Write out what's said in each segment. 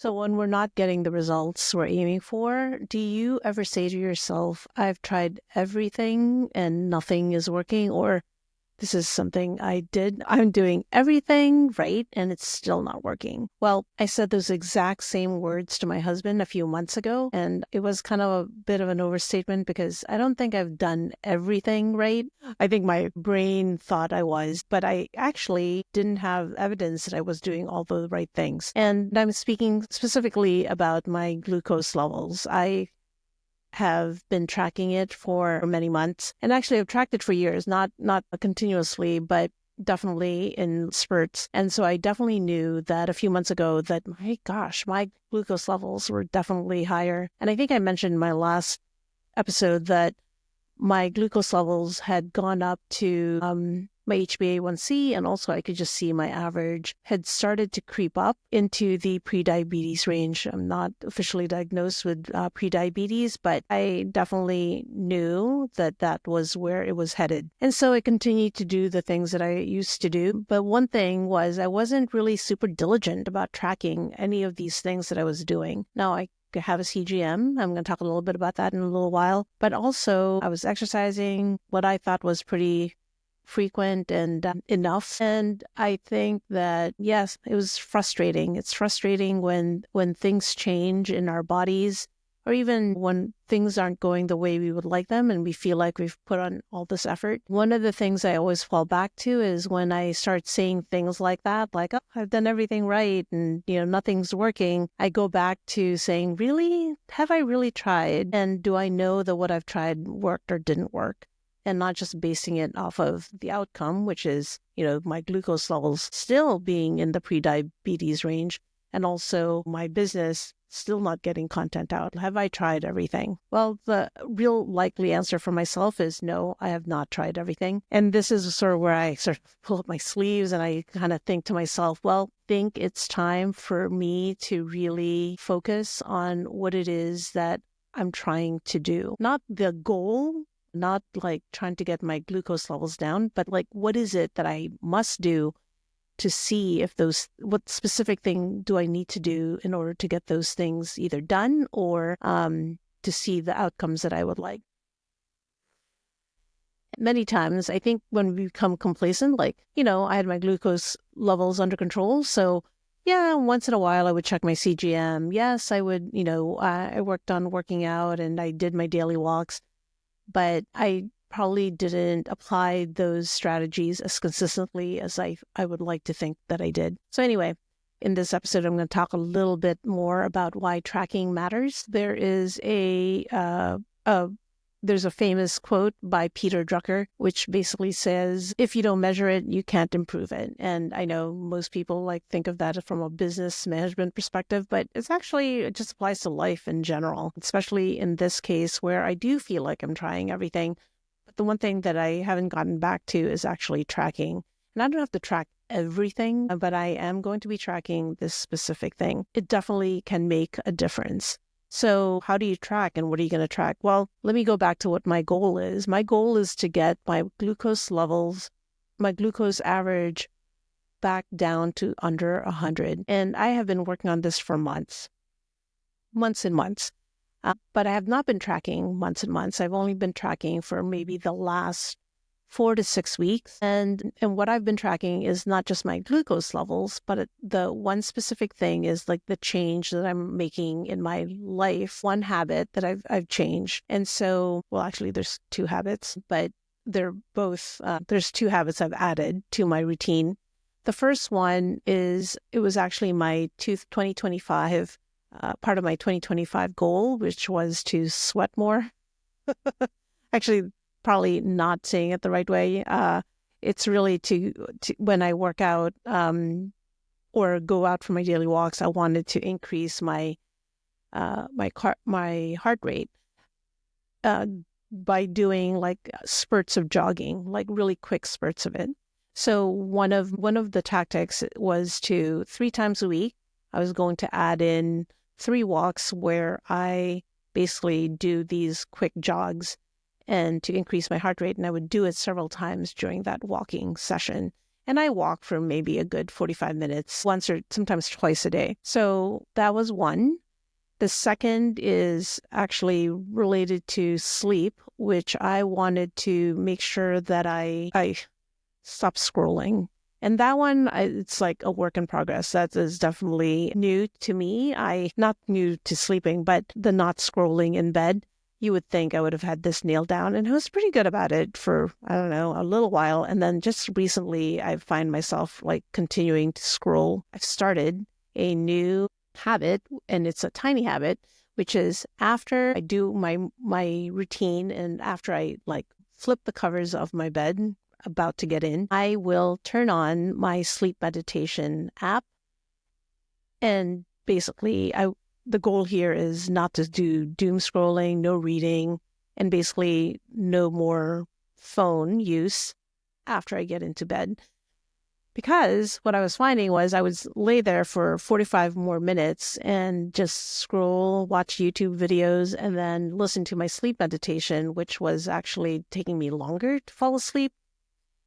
So when we're not getting the results we're aiming for, do you ever say to yourself, I've tried everything and nothing is working? Or this is something I did. I'm doing everything right and it's still not working. Well, I said those exact same words to my husband a few months ago, and it was kind of a bit of an overstatement because I don't think I've done everything right. I think my brain thought I was, but I actually didn't have evidence that I was doing all the right things. And I'm speaking specifically about my glucose levels. I have been tracking it for many months, and actually I've tracked it for years, not continuously, but definitely in spurts. And so I definitely knew that a few months ago that my gosh, my glucose levels were definitely higher. And I think I mentioned in my last episode that my glucose levels had gone up to my HbA1c, and also I could just see my average had started to creep up into the prediabetes range. I'm not officially diagnosed with prediabetes, but I definitely knew that that was where it was headed. And so I continued to do the things that I used to do. But one thing was I wasn't really super diligent about tracking any of these things that I was doing. Now, I have a CGM. I'm going to talk a little bit about that in a little while. But also, I was exercising what I thought was pretty frequent and enough. And I think that, yes, it was frustrating. It's frustrating when things change in our bodies, or even when things aren't going the way we would like them and we feel like we've put on all this effort. One of the things I always fall back to is when I start saying things like that, like, oh, I've done everything right and, nothing's working. I go back to saying, really? Have I really tried? And do I know that what I've tried worked or didn't work? And not just basing it off of the outcome, which is, my glucose levels still being in the prediabetes range, and also my business still not getting content out. Have I tried everything? Well, the real likely answer for myself is no, I have not tried everything. And this is sort of where I sort of pull up my sleeves and I kind of think to myself, well, I think it's time for me to really focus on what it is that I'm trying to do. Not the goal, not like trying to get my glucose levels down, but like, what is it that I must do to see if what specific thing do I need to do in order to get those things either done or to see the outcomes that I would like. Many times, I think when we become complacent, like, I had my glucose levels under control. So yeah, once in a while I would check my CGM. Yes, I would, I worked on working out and I did my daily walks, but I probably didn't apply those strategies as consistently as I would like to think that I did. So anyway, in this episode, I'm going to talk a little bit more about why tracking matters. There is there's a famous quote by Peter Drucker, which basically says, if you don't measure it, you can't improve it. And I know most people think of that from a business management perspective, but it just applies to life in general, especially in this case where I do feel like I'm trying everything. But the one thing that I haven't gotten back to is actually tracking. And I don't have to track everything, but I am going to be tracking this specific thing. It definitely can make a difference. So how do you track and what are you going to track? Well, let me go back to what my goal is. My goal is to get my glucose levels, my glucose average back down to under 100. And I have been working on this for months and months. But I have not been tracking months and months. I've only been tracking for maybe the last 4 to 6 weeks. And what I've been tracking is not just my glucose levels, but the one specific thing is like the change that I'm making in my life, one habit that I've changed. And so, well, actually there's 2 habits, but they're both, there's 2 habits I've added to my routine. The first one is, it was actually my 2025, part of my 2025 goal, which was to sweat more. Actually, probably not saying it the right way. It's really to when I work out or go out for my daily walks, I wanted to increase my heart rate by doing spurts of jogging, like really quick spurts of it. So one of the tactics was to 3 times a week, I was going to add in 3 walks where I basically do these quick jogs and to increase my heart rate. And I would do it several times during that walking session. And I walk for maybe a good 45 minutes, once or sometimes twice a day. So that was one. The second is actually related to sleep, which I wanted to make sure that I stop scrolling. And that one, it's like a work in progress. That is definitely new to me. Not new to sleeping, but the not scrolling in bed. You would think I would have had this nailed down, and I was pretty good about it for, I don't know, a little while. And then just recently, I find myself like continuing to scroll. I've started a new habit, and it's a tiny habit, which is after I do my routine and after I like flip the covers of my bed, about to get in, I will turn on my sleep meditation app. And basically, the goal here is not to do doom scrolling, no reading, and basically no more phone use after I get into bed. Because what I was finding was I would lay there for 45 more minutes and just scroll, watch YouTube videos, and then listen to my sleep meditation, which was actually taking me longer to fall asleep.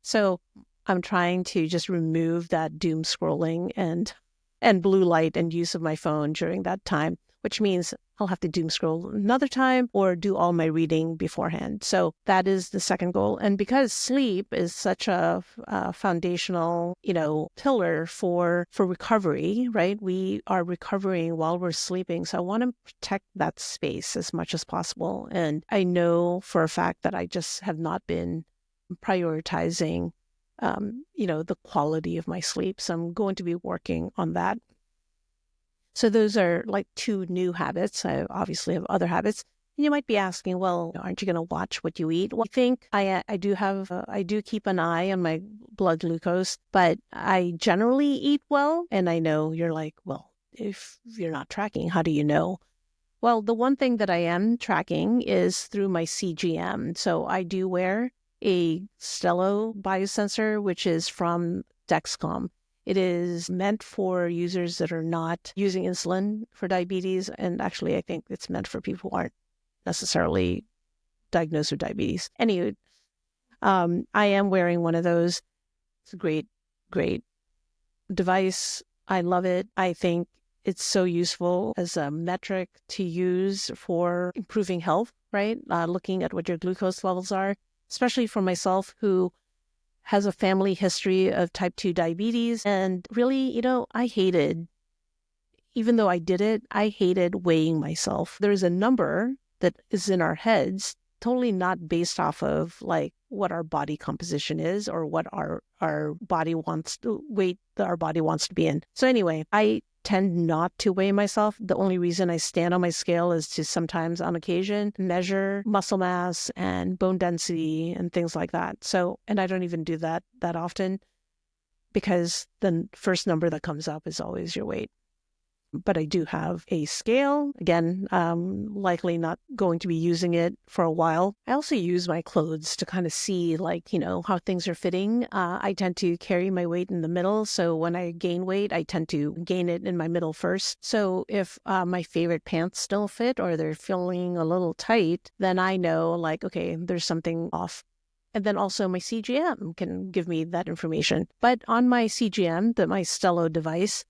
So I'm trying to just remove that doom scrolling and blue light and use of my phone during that time, which means I'll have to doom scroll another time or do all my reading beforehand. So that is the second goal. And because sleep is such a foundational, pillar for recovery, right? We are recovering while we're sleeping. So I want to protect that space as much as possible. And I know for a fact that I just have not been prioritizing, the quality of my sleep. So I'm going to be working on that. So those are like two new habits. I obviously have other habits. And you might be asking, well, aren't you going to watch what you eat? Well, I think I do keep an eye on my blood glucose, but I generally eat well. And I know you're like, well, if you're not tracking, how do you know? Well, the one thing that I am tracking is through my CGM. So I do wear a Stello biosensor, which is from Dexcom. It is meant for users that are not using insulin for diabetes. And actually, I think it's meant for people who aren't necessarily diagnosed with diabetes. Anyway, I am wearing one of those. It's a great, great device. I love it. I think it's so useful as a metric to use for improving health, right? Looking at what your glucose levels are, especially for myself who has a family history of type 2 diabetes. And really, even though I did it, I hated weighing myself. There's a number that is in our heads, totally not based off of like what our body composition is or what our body wants to weight that our body wants to be in. So anyway, I tend not to weigh myself. The only reason I stand on my scale is to sometimes on occasion measure muscle mass and bone density and things like that. So, and I don't even do that often because the first number that comes up is always your weight. But I do have a scale. Again, likely not going to be using it for a while. I also use my clothes to kind of see how things are fitting. I tend to carry my weight in the middle. So when I gain weight, I tend to gain it in my middle first. So if my favorite pants don't fit or they're feeling a little tight, then I know okay, there's something off. And then also my CGM can give me that information. But on my CGM, my Stello device,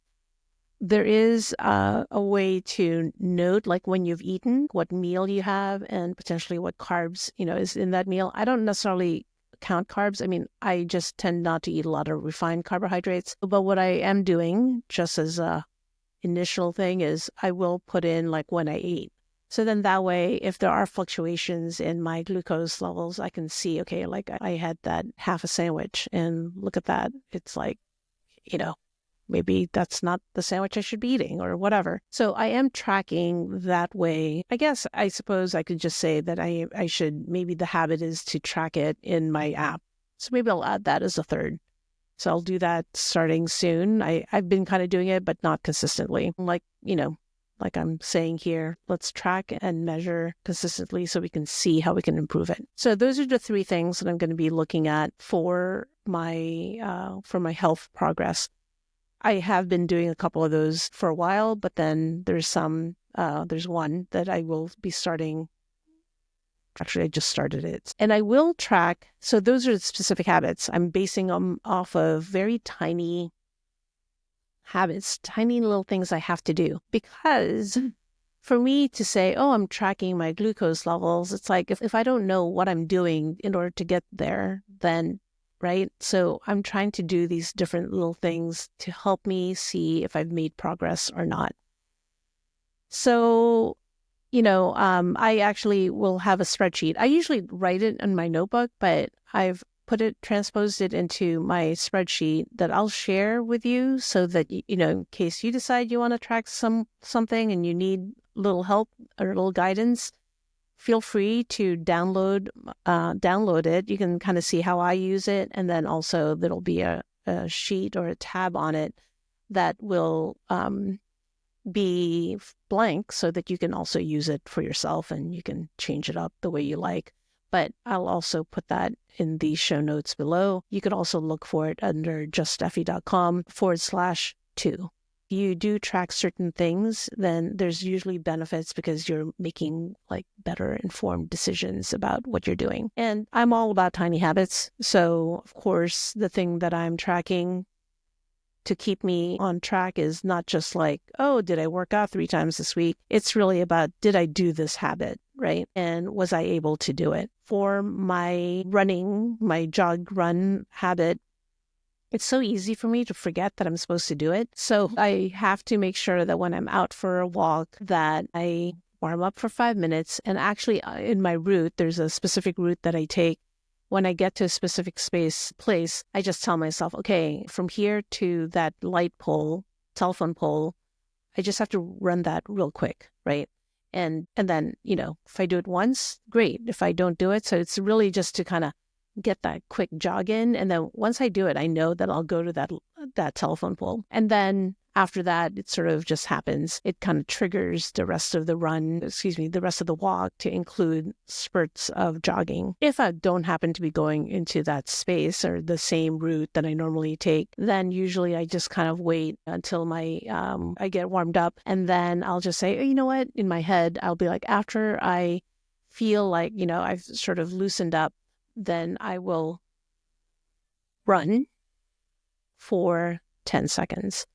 there is a way to note when you've eaten, what meal you have, and potentially what carbs, is in that meal. I don't necessarily count carbs. I mean, I just tend not to eat a lot of refined carbohydrates. But what I am doing, just as a initial thing, is I will put in when I eat. So then that way, if there are fluctuations in my glucose levels, I can see, okay, I had that half a sandwich and look at that. It's maybe that's not the sandwich I should be eating or whatever. So I am tracking that way. I suppose I could just say that I should, maybe the habit is to track it in my app. So maybe I'll add that as a third. So I'll do that starting soon. I've been kind of doing it, but not consistently. Like I'm saying here, let's track and measure consistently so we can see how we can improve it. So those are the three things that I'm going to be looking at for my health progress. I have been doing a couple of those for a while, but then there's one that I will be starting Actually, I just started it. And I will track. So those are specific habits. I'm basing them off of very tiny habits, tiny little things I have to do. Because for me to say, oh, I'm tracking my glucose levels, it's like if I don't know what I'm doing in order to get there, then, right? So I'm trying to do these different little things to help me see if I've made progress or not. So, I actually will have a spreadsheet. I usually write it in my notebook, but I've transposed it into my spreadsheet that I'll share with you so that, in case you decide you want to track something and you need little help or little guidance, feel free to download it. You can kind of see how I use it. And then also there'll be a sheet or a tab on it that will be blank so that you can also use it for yourself and you can change it up the way you like. But I'll also put that in the show notes below. You could also look for it under justeffie.com/2. If you do track certain things, then there's usually benefits because you're making like better informed decisions about what you're doing. And I'm all about tiny habits. So of course, the thing that I'm tracking to keep me on track is not just like, oh, did I work out 3 times this week? It's really about, did I do this habit, right? And was I able to do it? For my running, my jog run habit, it's so easy for me to forget that I'm supposed to do it. So I have to make sure that when I'm out for a walk that I warm up for 5 minutes. And actually in my route, there's a specific route that I take. When I get to a specific place, I just tell myself, okay, from here to that light pole, telephone pole, I just have to run that real quick, right? And then, if I do it once, great. If I don't do it, so it's really just to kind of get that quick jog in. And then once I do it, I know that I'll go to that telephone pole. And then after that, it sort of just happens. It kind of triggers the rest of the the rest of the walk to include spurts of jogging. If I don't happen to be going into that space or the same route that I normally take, then usually I just kind of wait until I get warmed up. And then I'll just say, oh, you know what? In my head, I'll be like, after I feel like, I've sort of loosened up, then I will run for 10 seconds.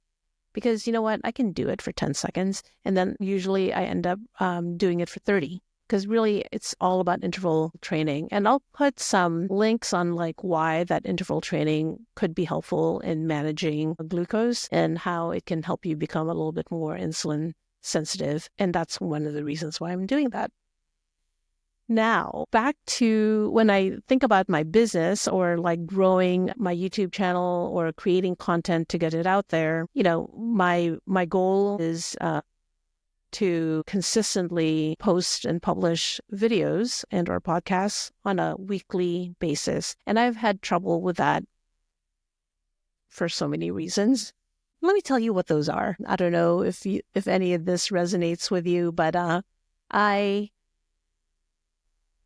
Because you know what? I can do it for 10 seconds. And then usually I end up doing it for 30. Because really, it's all about interval training. And I'll put some links on like why that interval training could be helpful in managing glucose and how it can help you become a little bit more insulin sensitive. And that's one of the reasons why I'm doing that. Now, back to when I think about my business or like growing my YouTube channel or creating content to get it out there, my goal is to consistently post and publish videos and or podcasts on a weekly basis. And I've had trouble with that for so many reasons. Let me tell you what those are. I don't know if any of this resonates with you, but I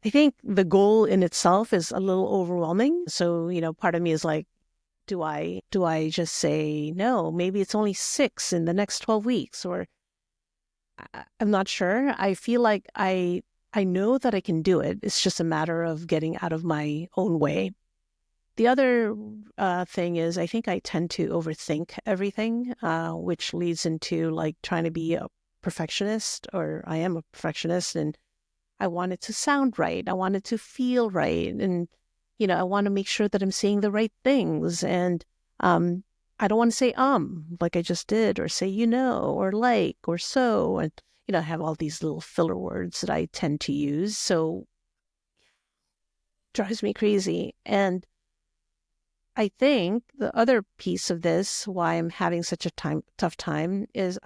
think the goal in itself is a little overwhelming. So, part of me is like, do I just say, no, maybe it's only 6 in the next 12 weeks, or I'm not sure. I feel like I know that I can do it. It's just a matter of getting out of my own way. The other thing is I think I tend to overthink everything, which leads into like trying to be a perfectionist, or I am a perfectionist, and I want it to sound right. I want it to feel right. And, I want to make sure that I'm saying the right things. And I don't want to say, like I just did, or say, or like, or so. And, I have all these little filler words that I tend to use. So it drives me crazy. And I think the other piece of this, why I'm having such a tough time, is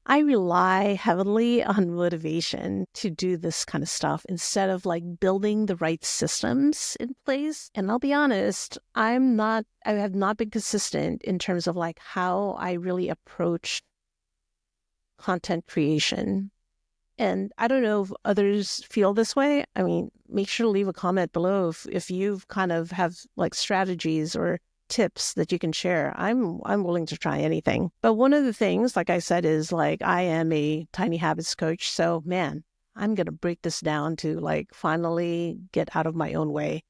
I rely heavily on motivation to do this kind of stuff instead of like building the right systems in place. And I'll be honest, I have not been consistent in terms of like how I really approach content creation. And I don't know if others feel this way. I mean, make sure to leave a comment below if you've kind of have like strategies or tips that you can share. I'm willing to try anything. But one of the things, like I said, is like I am a tiny habits coach. So man, I'm going to break this down to like finally get out of my own way.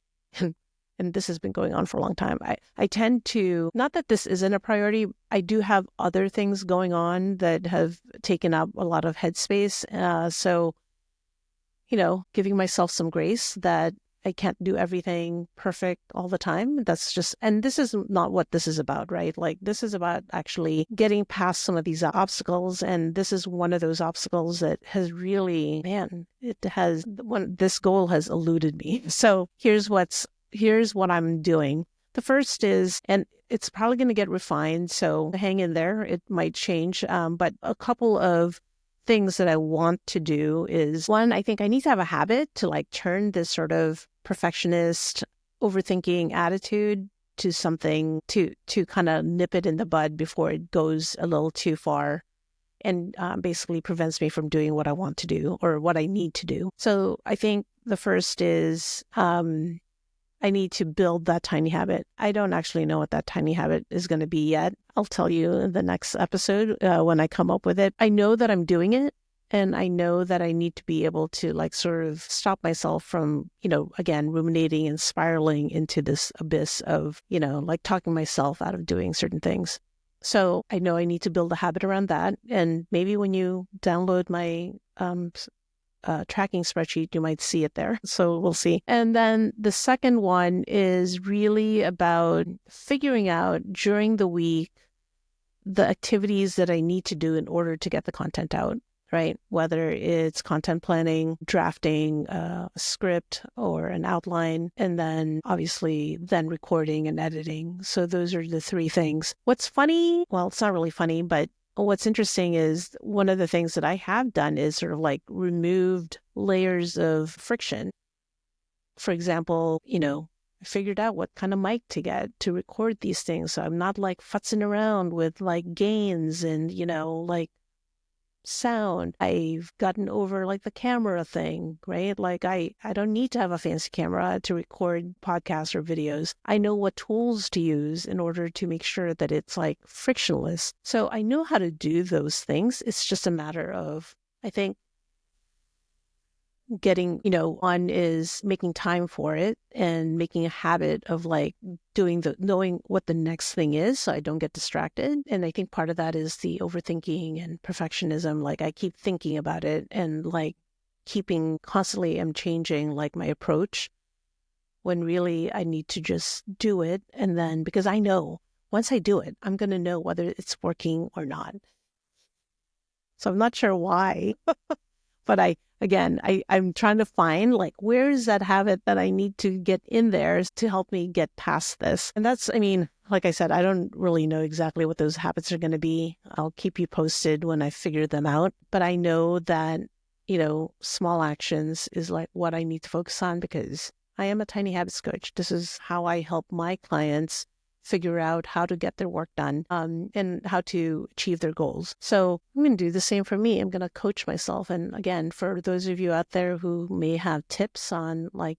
And this has been going on for a long time. I tend to, not that this isn't a priority, I do have other things going on that have taken up a lot of headspace. So, giving myself some grace that I can't do everything perfect all the time. That's just, and this is not what this is about, right? Like, this is about actually getting past some of these obstacles. And this is one of those obstacles that has really, man, this goal has eluded me. So here's what I'm doing. The first is, and it's probably going to get refined, so hang in there. It might change. But a couple of things that I want to do is, one, I think I need to have a habit to like turn this sort of perfectionist, overthinking attitude to something to kind of nip it in the bud before it goes a little too far and basically prevents me from doing what I want to do or what I need to do. So I think the first is I need to build that tiny habit. I don't actually know what that tiny habit is going to be yet. I'll tell you in the next episode when I come up with it. I know that I'm doing it, and I know that I need to be able to like sort of stop myself from, again, ruminating and spiraling into this abyss of, like talking myself out of doing certain things. So I know I need to build a habit around that. And maybe when you download my tracking spreadsheet, you might see it there. So we'll see. And then the second one is really about figuring out during the week the activities that I need to do in order to get the content out, right? Whether it's content planning, drafting a script or an outline, and then obviously then recording and editing. So those are the three things. What's funny, well, it's not really funny, but what's interesting is one of the things that I have done is sort of like removed layers of friction. For example, I figured out what kind of mic to get to record these things. So I'm not like futzing around with like gains and, like sound. I've gotten over like the camera thing, right? Like I don't need to have a fancy camera to record podcasts or videos. I know what tools to use in order to make sure that it's like frictionless. So I know how to do those things. It's just a matter of, I think, getting, one is making time for it and making a habit of like knowing what the next thing is so I don't get distracted. And I think part of that is the overthinking and perfectionism. Like I keep thinking about it and like constantly I'm changing like my approach when really I need to just do it. And then because I know once I do it, I'm going to know whether it's working or not. So I'm not sure why, but I'm trying to find like, where is that habit that I need to get in there to help me get past this? And that's, like I said, I don't really know exactly what those habits are going to be. I'll keep you posted when I figure them out. But I know that, small actions is like what I need to focus on because I am a tiny habits coach. This is how I help my clients figure out how to get their work done and how to achieve their goals. So I'm going to do the same for me. I'm going to coach myself. And again, for those of you out there who may have tips on like,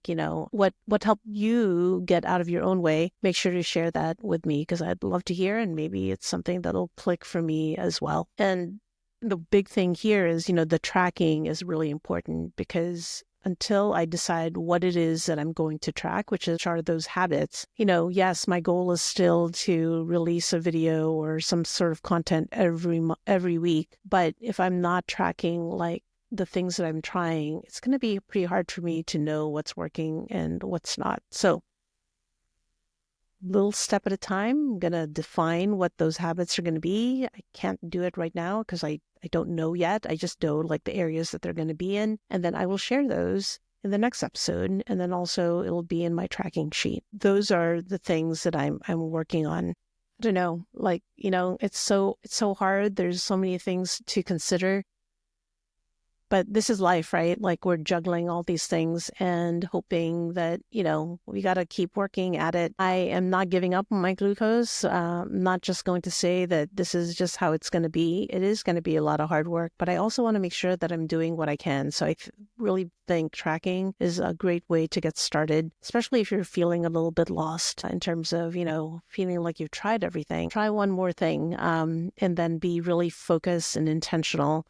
what helped you get out of your own way, make sure to share that with me because I'd love to hear and maybe it's something that'll click for me as well. And the big thing here is, the tracking is really important because until I decide what it is that I'm going to track, which are those habits, yes, my goal is still to release a video or some sort of content every week. But if I'm not tracking like the things that I'm trying, it's going to be pretty hard for me to know what's working and what's not. So little step at a time, I'm going to define what those habits are going to be. I can't do it right now because I don't know yet. I just know like the areas that they're going to be in. And then I will share those in the next episode. And then also it'll be in my tracking sheet. Those are the things that I'm working on. I don't know, like, it's so hard. There's so many things to consider. But this is life, right? Like we're juggling all these things and hoping that, we got to keep working at it. I am not giving up on my glucose. I'm not just going to say that this is just how it's going to be. It is going to be a lot of hard work, but I also want to make sure that I'm doing what I can. So I really think tracking is a great way to get started, especially if you're feeling a little bit lost in terms of, feeling like you've tried everything. Try one more thing and then be really focused and intentional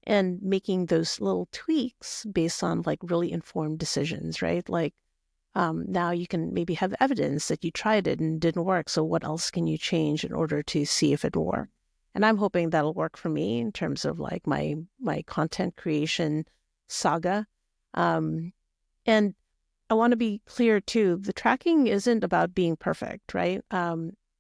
and making those little tweaks based on like really informed decisions, right? Like now you can maybe have evidence that you tried it and it didn't work. So what else can you change in order to see if it will work? And I'm hoping that'll work for me in terms of like my content creation saga. And I want to be clear too, the tracking isn't about being perfect, right?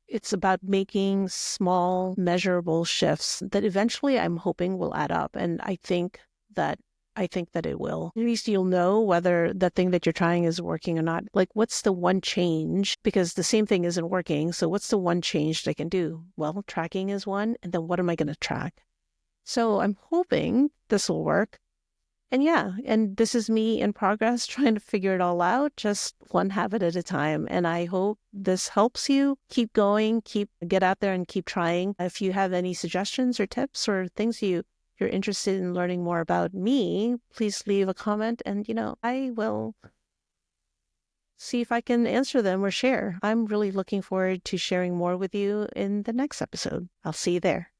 It's about making small, measurable shifts that eventually I'm hoping will add up. And that I think that it will. At least you'll know whether the thing that you're trying is working or not. Like, what's the one change? Because the same thing isn't working. So what's the one change that I can do? Well, tracking is one. And then what am I going to track? So I'm hoping this will work. And yeah, and this is me in progress trying to figure it all out, just one habit at a time. And I hope this helps you keep going, get out there and keep trying. If you have any suggestions or tips or things you're interested in learning more about me, please leave a comment and, I will see if I can answer them or share. I'm really looking forward to sharing more with you in the next episode. I'll see you there.